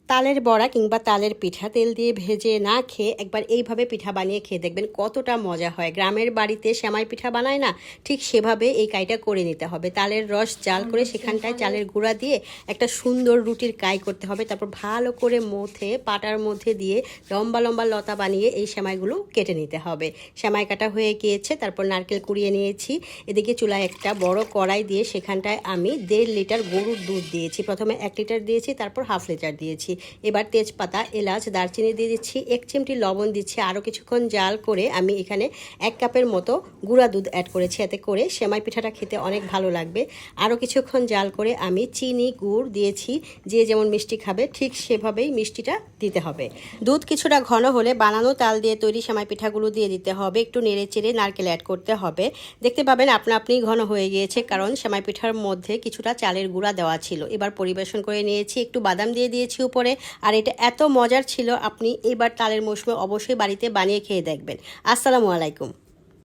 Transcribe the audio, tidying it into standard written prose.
তালের বড়া কিংবা তালের পিঠা তেল দিয়ে ভেজে না খেয়ে একবার এইভাবে পিঠা বানিয়ে খেয়ে দেখবেন কতটা মজা হয়। গ্রামের বাড়িতে সেমাই পিঠা বানায় না, ঠিক সেভাবে এই কাইটা করে নিতে হবে। তালের রস জাল করে সেখানটায় চালের গুঁড়া দিয়ে একটা সুন্দর রুটির কাই করতে হবে। তারপর ভালো করে মথে পাটার মধ্যে দিয়ে লম্বা লম্বা লতা বানিয়ে এই সেমাইগুলো কেটে নিতে হবে। সেমাই কাটা হয়ে গিয়েছে, তারপর নারকেল কুড়িয়ে নিয়েছি। এদিকে চুলায় একটা বড় কড়াই দিয়ে সেখানটায় আমি 1.5 লিটার গরুর দুধ দিয়েছি। প্রথমে 1 লিটার দিয়েছি, তারপর হাফ লিটার দিয়েছি। এবার তেজপাতা, এলাচ, দারচিনি দিয়ে দিচ্ছি, 1 চিমটি লবণ দিচ্ছি। আরও কিছুক্ষণ জাল করে আমি এখানে 1 কাপের মতো গুঁড়া দুধ অ্যাড করেছি, এতে করে সেমাই পিঠাটা খেতে অনেক ভালো লাগবে। আরও কিছুক্ষণ জাল করে আমি চিনি গুড় দিয়েছি। যে যেমন মিষ্টি খাবে ঠিক সেভাবেই মিষ্টিটা দিতে হবে। দুধ কিছুটা ঘন হলে বানানো তাল দিয়ে তৈরি সেমাই পিঠাগুলো দিয়ে দিতে হবে। একটু নেড়ে চেড়ে নারকেল অ্যাড করতে হবে। দেখতে পাবেন আপনা আপনি ঘন হয়ে গিয়েছে, কারণ সেমাই পিঠার মধ্যে কিছুটা চালের গুঁড়া দেওয়া ছিল। এবার পরিবেশন করে নিয়েছি, একটু বাদাম দিয়ে দিয়েছি উপরে। আর এটা এত মজার ছিল, আপনি এবার তালের মৌসুমে অবশ্যই বাড়িতে বানিয়ে খেয়ে দেখবেন। আসসালামু আলাইকুম।